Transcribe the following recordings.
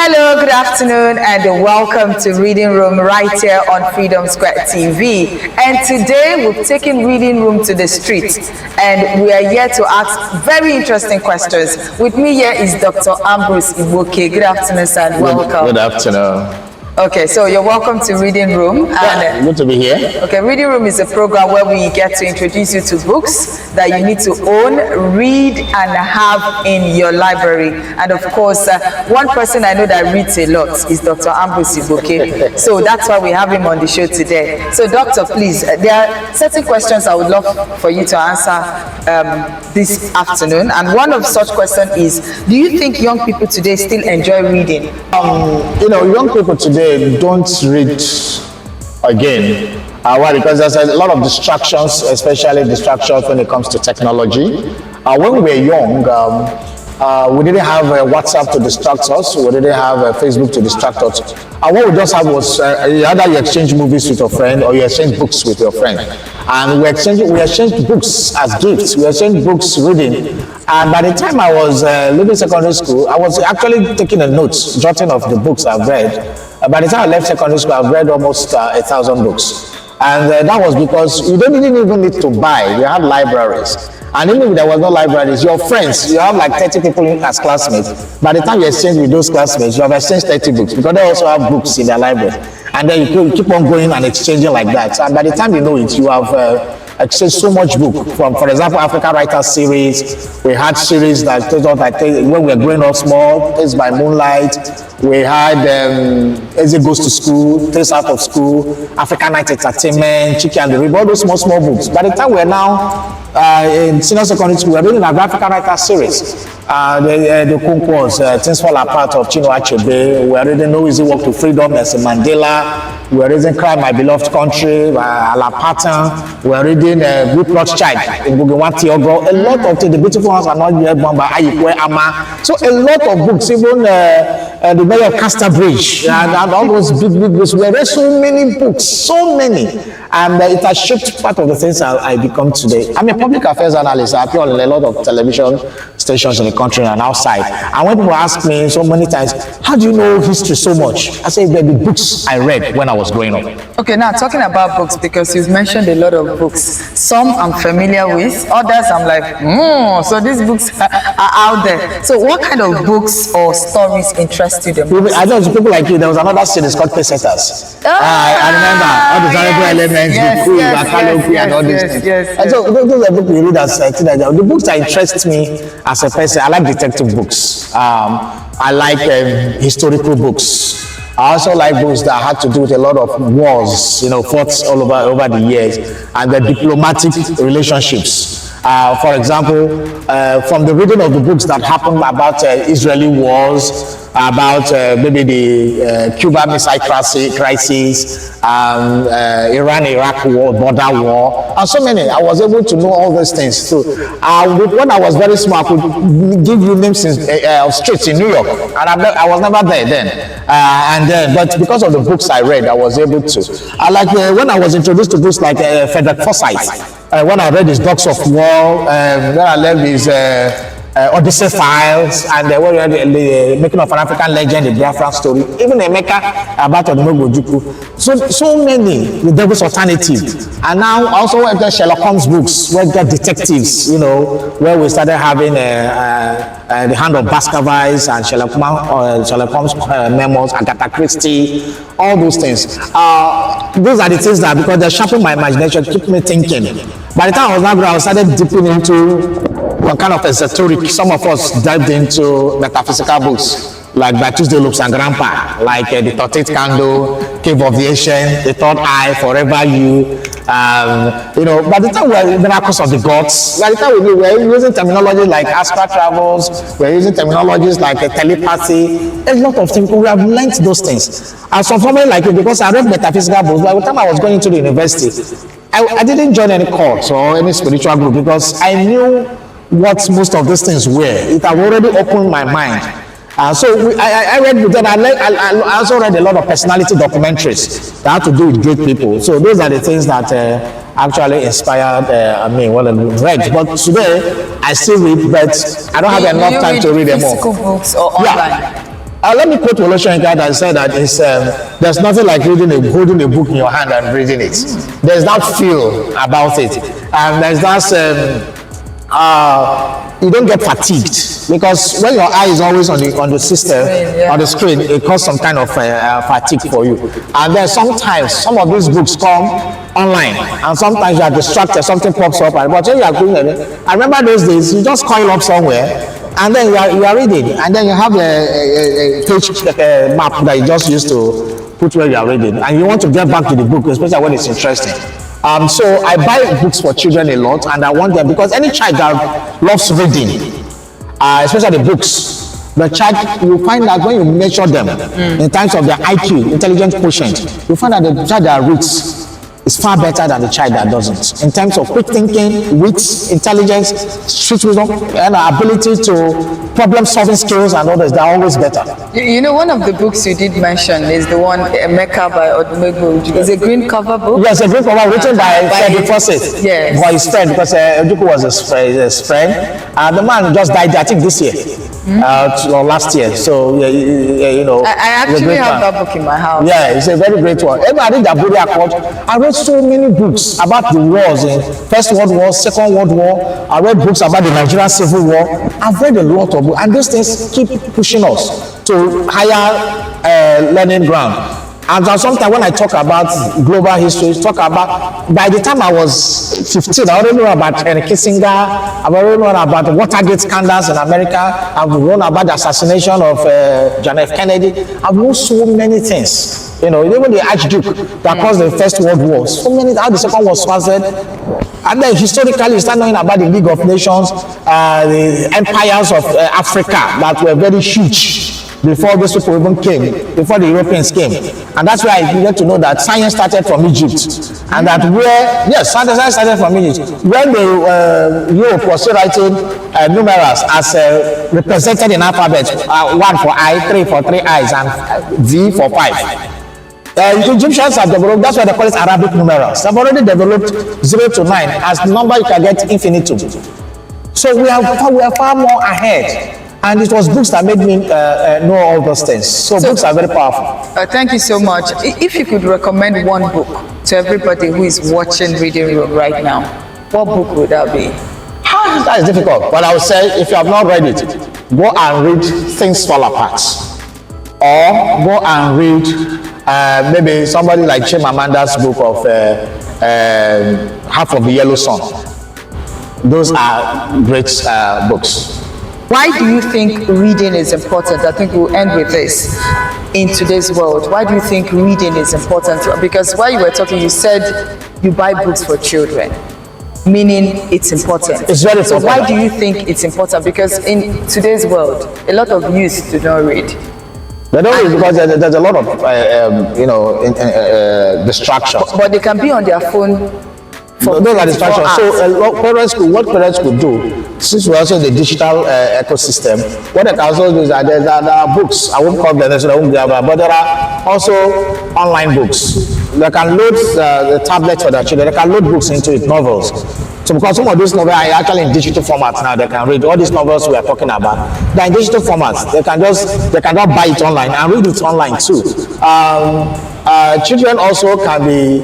Hello, good afternoon, and welcome to Reading Room right here on Freedom Square TV. And today we've taken Reading Room to the street, and we are here to ask very interesting questions. With me here is Dr. Ambrose Igboke. Good afternoon, sir, and welcome. Good afternoon. Okay, so you're welcome to Reading Room. And good to be here. Okay, Reading Room is a program where we get to introduce you to books that you need to own, read, and have in your library. And of course, one person I know that reads a lot is Dr. Ambrose Igboke. So that's why we have him on the show today. So, Doctor, please, there are certain questions I would love for you to answer this afternoon. And one of such questions is, do you think young people today still enjoy reading? Young people today don't read again. Why? Because there's a lot of distractions, especially distractions when it comes to technology. When we were young, we didn't have WhatsApp to distract us. We didn't have Facebook to distract us. What we just had was either you exchange movies with your friend or you exchange books with your friend. And we exchanged books as gifts. We exchanged books reading. And by the time I was leaving secondary school, I was actually taking a note, jotting of the books I've read. By the time I left secondary school, I've read almost 1,000 books. And that was because you didn't even need to buy. We had libraries. And even if there was no libraries, your friends, you have like 30 people as classmates. By the time you exchange with those classmates, you have exchanged 30 books because they also have books in their library. And then you keep on going and exchanging like that. And by the time you know it, you have exchanged so much book from, for example, African Writers series. We had series that when we were growing up small, Tales by Moonlight. We had Eze Goes to School, Tales Out of School, African Night Entertainment, Chiki and the Rib, all those small books. By the time we're now in senior secondary school, we're reading an African Writers series. The Concourse, Things Fall Apart of Chinua Achebe. We're reading No Easy Walk to Freedom, Nelson Mandela. We're reading Cry My Beloved Country, Ala Patton. We're reading Good Lord's Child, Ngugiwanti Ogo. A lot of things. The Beautiful Ones Are Not Yet Born by Ayikwe Ama. So a lot of books, even the Mayor of Castor Bridge and all those big books. We read so many books, so many. And it has shaped part of the things I become today. I'm a public affairs analyst. I appear on a lot of television stations in the country and outside. And when people ask me so many times, how do you know history so much? I say, the books I read when I was growing up. Okay, now talking about books, because you've mentioned a lot of books. Some I'm familiar with, others I'm like, so these books are out there. So what kind of books or stories interest you the most? I know people like you, there was another series called Pesetas. I remember all the valuable elements, the cool, and all these things. And so those are books we read as teenagers. The books that interest me as a person, I like detective books. I like historical books. I also like books that had to do with a lot of wars, fought all over the years, and the diplomatic relationships. For example, from the reading of the books that happened about Israeli wars, about maybe the Cuba Missile Crisis, Iran-Iraq war, border war, and so many. I was able to know all these things. So when I was very small, I could give you names of streets in New York, and I was never there then. But because of the books I read, I was able to. I like when I was introduced to books like Frederick Forsyth. When I read his Dogs of War, when I learned his Odyssey Files, and when I read the Making of an African Legend, the Biafran story, even Emeka about Odumogo Ojukwu. So many, The Devil's Alternative. And now also I got Sherlock Holmes books, where we got detectives, where we started having The Hand of Baskerville and Sherlock Holmes memoirs, Agatha Christie, all those things. Those are the things that, because they sharpen my imagination, keep me thinking. By the time I was now, I started dipping into one kind of esoteric. Some of us dived into metaphysical books, like by Tuesday Loops and Grandpa, like The 13th Candle, Cave of the Ancient, The Third Eye, Forever You. By the time we were in the Miracles of the Gods, by the time we were using terminology like astral travels, we're using terminologies like telepathy, a lot of things. We have learned those things. And so for me, like it, because I read metaphysical books, by the time I was going to the university, I didn't join any cult or any spiritual group because I knew what most of these things were. It had already opened my mind. So I read, then I also read a lot of personality documentaries that had to do with great people. So those are the things that actually inspired me when I read. But today I still read, but I don't have enough time to read them all. Physical books or online? Let me quote Oloshoyinka that said that there's nothing like holding a book in your hand and reading it. There's that feel about it, and there's that you don't get fatigued, because when your eye is always on the system, on the screen, it causes some kind of fatigue for you. And then sometimes some of these books come online, and sometimes you are distracted, something pops up, but when you are doing it, I remember those days, you just coil up somewhere, and then you are reading, and then you have a page map that you just used to put where you are reading, and you want to get back to the book, especially when it's interesting. So I buy books for children a lot, and I want them, because any child that loves reading, especially books, the child, you find that when you measure them in terms of their IQ, intelligence quotient, you find that the child that reads is far better than the child that doesn't. In terms of quick thinking, wit, intelligence, street wisdom, and ability to problem-solving skills and others, they're always better. You know, one of the books you did mention is the one, Emeka by Odumegwu. It's a green cover book? Yes, a green cover written by Frederick Fawcett. Yes. By his friend, because Ojuku was his friend. The man just died, I think, this year. Or last year. So, you know. I actually have that book in my house. Yeah, it's a very great one. I did Aburi Accord. I read so many books about the wars in First World War, Second World War. I read books about the Nigerian Civil War. I've read a lot of books, and those things keep pushing us to higher learning ground. And sometimes when I talk about global history, by the time I was 15, I already know about Henry Kissinger, I've already known about Watergate scandals in America, I've known about the assassination of John F. Kennedy. I've known so many things. You know, even the Archduke that caused the First World War, so many, how the Second was sponsored. And then historically, you start knowing about the League of Nations, the empires of Africa that were very huge before these people even came, before the Europeans came. And that's why I needed to know that science started from Egypt. And that science started from Egypt. When Europe was still writing numerals as represented in alphabet, 1 for I, 3 for 3 eyes, and V for 5. The Egyptians have developed, that's why they call it Arabic numerals. They've already developed 0 to 9 as the number you can get infinitum. So we are far more ahead. And it was books that made me know all those things. So books are very powerful. Thank you so much. If you could recommend one book to everybody who is watching Reading Room right now, what book would that be? That is difficult. But I would say, if you have not read it, go and read Things Fall Apart. Or go and read maybe somebody like Chimamanda's book of Half of the Yellow Sun. Those are great books. Why do you think reading is important? I think we'll end with this. In today's world, why do you think reading is important? Because while you were talking, you said you buy books for children, meaning it's important. It's very important. So why do you think it's important? Because in today's world, a lot of youth do not read. They don't read because there's a lot of distraction. But they can be on their phone. Those are distractions. So what parents could do, since we're also in the digital ecosystem, what they can also do is that there are books. I won't call them, so I won't grab them, but there are also online books. They can load the tablet for their children. They can load books into it, novels. So because some of these novels are actually in digital formats now, they can read all these novels we are talking about. They're in digital formats. They cannot buy it online and read it online too. Children also can be.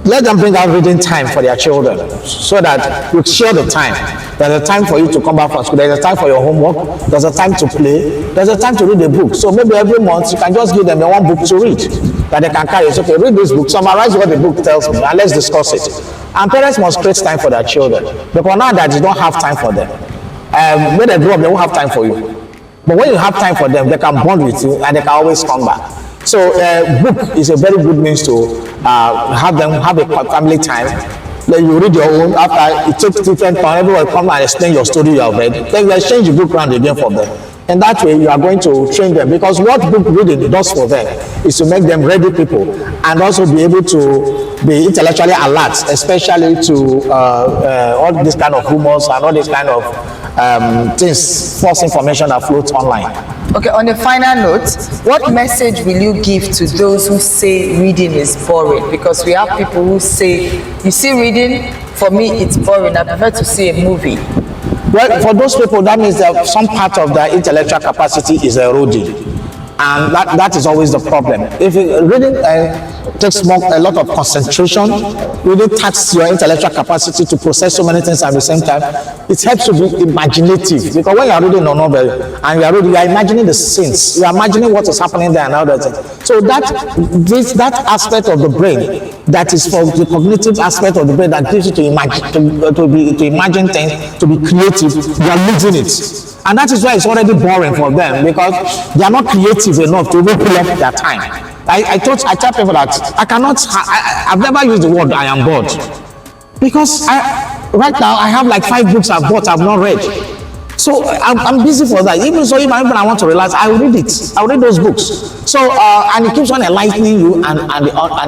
Let them bring out reading time for their children so that you share the time. There's a time for you to come back from school. There's a time for your homework. There's a time to play. There's a time to read a book. So maybe every month you can just give them one book to read that they can carry. It's okay, read this book, summarize what the book tells me, and let's discuss it. And parents must create time for their children, because now that you don't have time for them, when they grow up, they won't have time for you. But when you have time for them, they can bond with you and they can always come back. So book is a very good means to have a family time. Then you read your own. After it takes different time, everyone come and explain your story you have read. Then you exchange the book around again for them. And that way you are going to train them, because what book reading does for them is to make them ready people and also be able to be intellectually alert, especially to all this kind of rumors and all this kind of things, false information that floats online. Okay, on a final note, what message will you give to those who say reading is boring? Because we have people who say, you see reading, for me it's boring, I prefer to see a movie. Well, for those people, that means that some part of their intellectual capacity is eroding. and that is always the problem. If reading takes a lot of concentration, really taxes your intellectual capacity to process so many things at the same time. It helps you be imaginative, because when you are reading a novel and you are imagining the scenes, you are imagining what is happening there and all that. So that aspect of the brain, that is for the cognitive aspect of the brain that gives you to imagine things, to be creative, you are losing it. And that is why it's already boring for them, because they are not creative enough to even pull up their time. I tell people that I've never used the word I am bored, because right now I have like 5 books I've bought I've not read. So I'm busy for that. Even I want to relax, I will read it. I'll read those books. So and it keeps on enlightening you and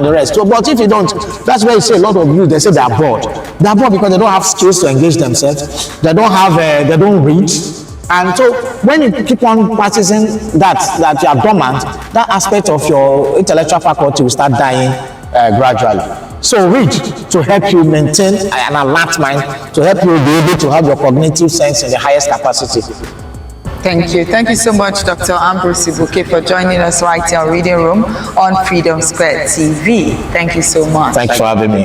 the rest. So, but if you don't, that's why you see a lot of you, they say they are bored. They are bored because they don't have skills to engage themselves. They don't read. And so when you keep on practicing that you are dormant, that aspect of your intellectual faculty will start dying gradually. So read to help you maintain an alert mind, to help you be able to have your cognitive sense in the highest capacity. Thank you. Thank you so much, Dr. Ambrose Igboke, for joining us right here on Reading Room on Freedom Square TV. Thank you so much. Thanks for having me.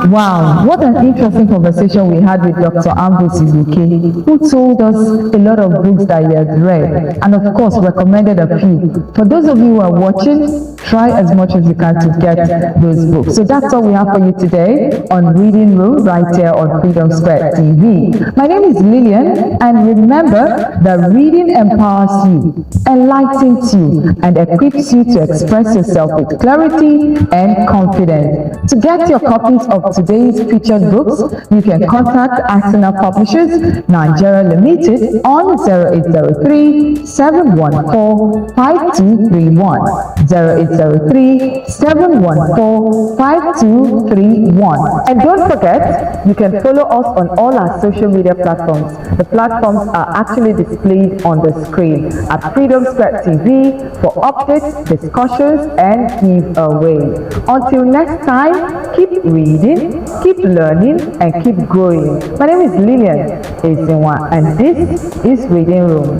Wow, what an interesting conversation we had with Dr. Ambrose Igboke, who told us a lot of books that he has read, and of course recommended a few. For those of you who are watching, try as much as you can to get those books. So that's all we have for you today on Reading Room, right here on Freedom Square TV. My name is Lilian, and remember that reading empowers you, enlightens you, and equips you to express yourself with clarity and confidence. To get your copies of today's featured books, you can contact Ezinwa Publishers Nigeria Limited on 0803-714-5231, 0803-714-5231. And don't forget, you can follow us on all our social media platforms. The platforms are actually displayed on the screen at Freedom Square TV for updates, discussions, and giveaways. Until next time, keep reading, keep learning, and keep growing. My name is Lilian Ezinwa, and this is Reading Room.